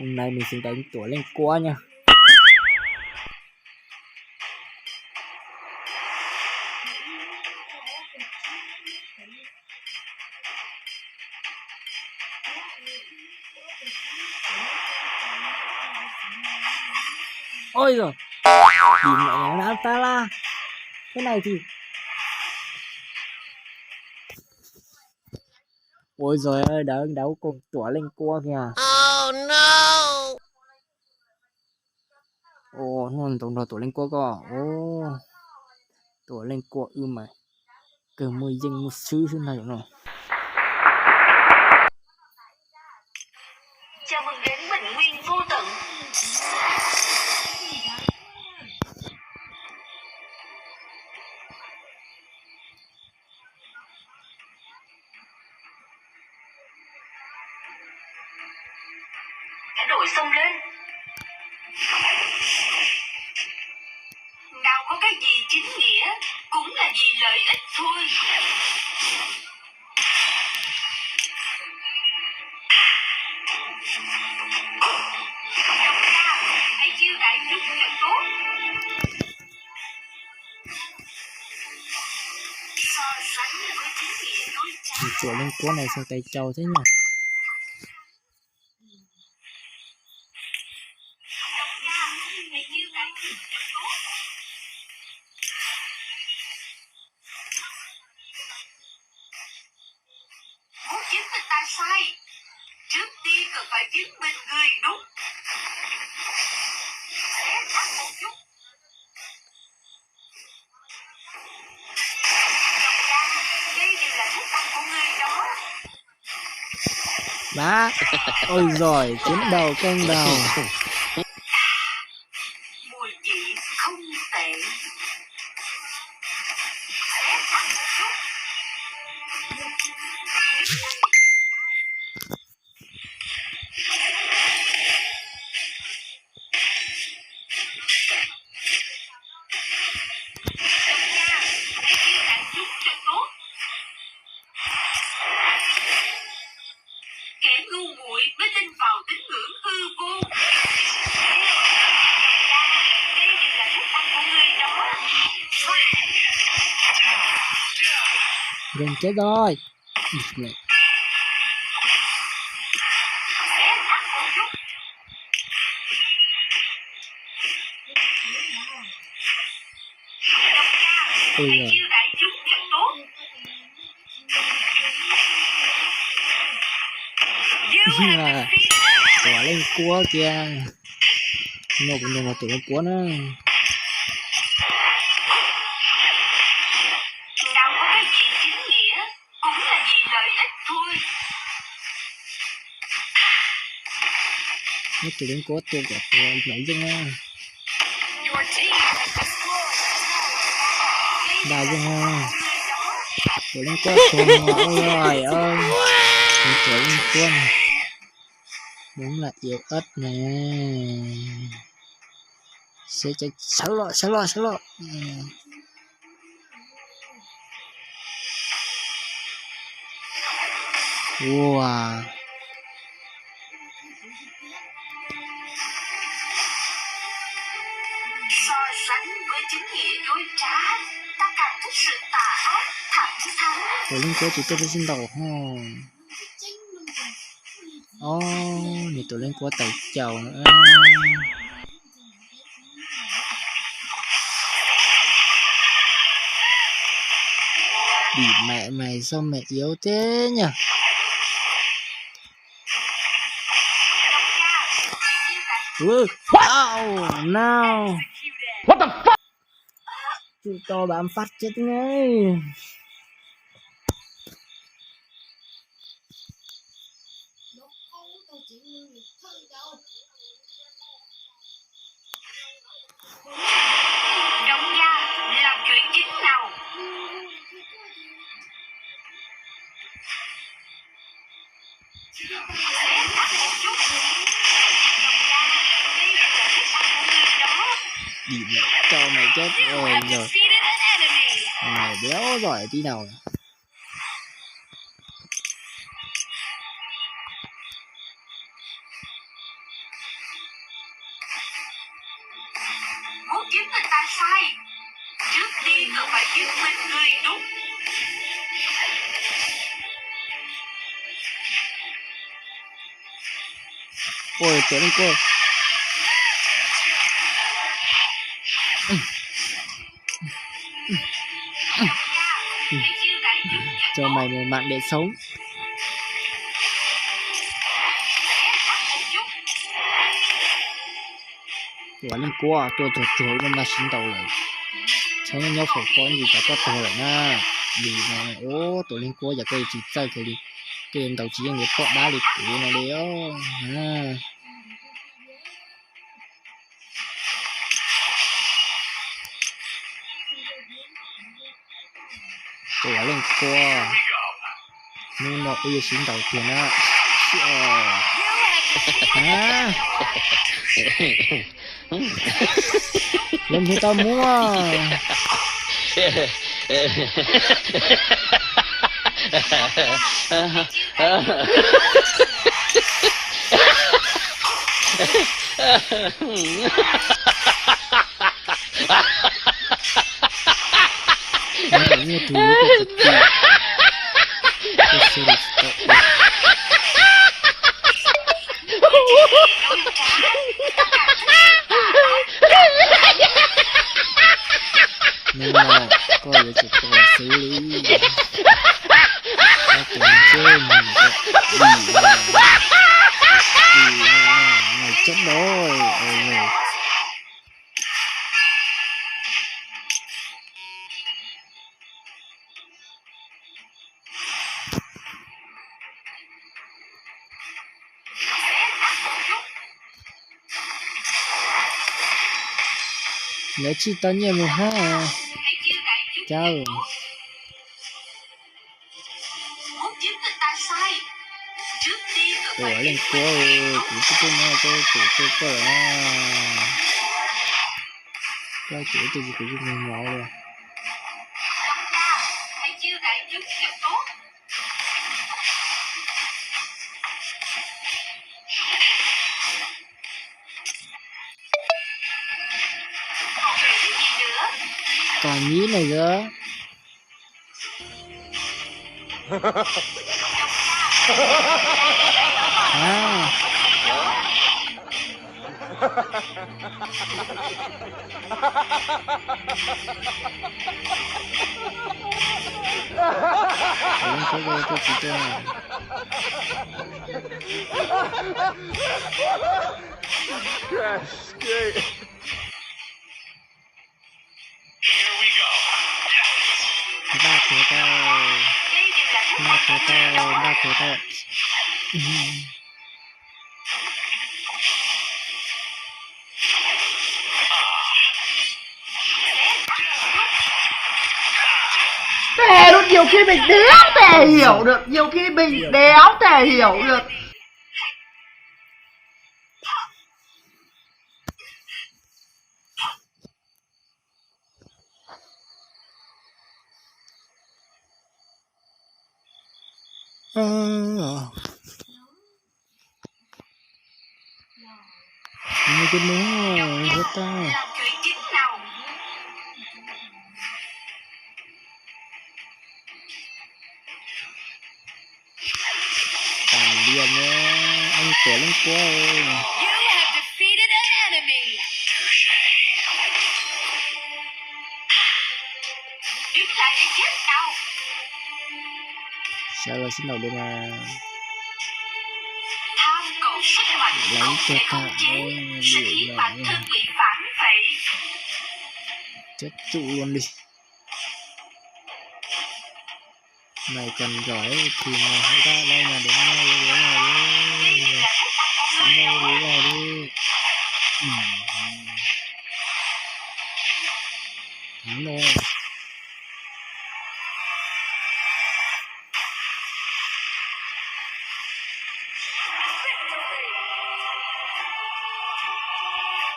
Hôm nay mình sẽ đánh tuổi lên quá nha. Ôi giời, nhìn mẹ nhà nó ta la. Cái này thì ôi giời ơi, đấu cùng tuổi lên cua kìa. Oh no. Ồ, non tổng đầu tuổi lên cua cơ. Ồ, tuổi lên cua mày. Cờ mười dinh một xứ thế này rồi. Chào mừng đến Bình Nguyên Vô Tận. Cả đội xông lên. Nào có cái gì chính nghĩa, cũng là vì lợi ích thôi. Đồng ca, hãy chiêu đại chúng cho tốt. So sánh với chính nghĩa đối trá. Tuổi lên cua này sao tay trâu thế nhỉ? Muốn chứng minh ta sai, trước tiên cần phải chứng minh người đúng. Sẽ thắng một chút. Đồng ra, đây đều là thức ăn của người đó. Má. Ôi giời, chiến đầu công đầu. Mùi vị không tệ. Sẽ thắng một chút. Kẻ ngu muội mới tin vào tín ngưỡng hư vô. Đây đều là thức ăn của người đó. Gần chết rồi. Mẹ. Ôi giời. Chiêu đại chúng cho tốt. Là quả lên cua kìa. Một người mà tuổi lên cua nữa. Nào có cái gì chính nghĩa, cũng là vì lợi ích thôi. Nó tuổi lên cua tôi cả nãy dân á. Đào dân ha. Tuổi lên cua thùng ôi ơi. Tuổi lên cua này. Đúng là yếu ớt nè. Sẽ chạy sáu lọ. Wow. So sánh với chính nghĩa dối trá, ta càng thích sự tà ác thẳng thắn. Tuổi lên cua chỉ tôi phải xin đầu ha. Này tuổi lên cua tẩy chầu nữa. Bị mẹ mày sao mẹ yếu thế nhỉ? Oh no. What the fuck? Chú to bám phát chết ngay. Đồng gia, làm chuyện chính nào. Sẽ thắng một chút. Đồng gia, đây là thức ăn của người đó. Bị mẹ cho mày chết rồi rồi. Mày béo giỏi tí nào. Ngươi cần phải chứng minh ngươi đúng. Ôi tiểu linh cô. Hãy chiêu đại chúng Cho mày một mạng để sống. Quả linh cô à, tôi thật chối nhưng mà xin đầu lại. Chẳng nên nhau phải có gì cả có tôi lại nha. Vì này, ô, tổ linh cô giờ cây chỉ chơi cái đi. Cái đầu chỉ người có đá lịch cũ nó đéo. À. Tổ linh cô à. Nhưng mà bây giờ xin đầu tiền á. À. Lên thì tao mua. Ini dulu nhưng mà có những sự tôi xử lý các tình trên mình ngày chết đôi ôi nhớ chi tao nhớ một ha chào Muốn chứng minh ta sai, trước tiên cần của phải lên cô của tôi nói tôi có cái chữ tôi của mình nhỏ rồi hãy chiêu đại chúng cho tốt. Còn về cái gì nữa? còn nhí này nữa à Đấy, tôi chỉ tôi này ba của tao Đây đều là thức ba của tao ba của tao Thề luôn, nhiều khi mình đéo thể hiểu được, nhiều khi mình đéo thể hiểu được. như cái món của tao làm chuyện chính nào. tàn điên nhé anh của lên cô ơi You have defeated an enemy. Đứng lại để chết nào. sao là xin đầu đây mà Tham cầu sức mạnh lấy không cho thể ta khống chế, sẽ bị khiến bản lại thân bị phản vệ. chết trụ luôn đi mày cần giỏi thì mày hãy ra đây mà đến ngay Đây đi là phép tắc của ngươi đến rồi. đây đi thắng rồi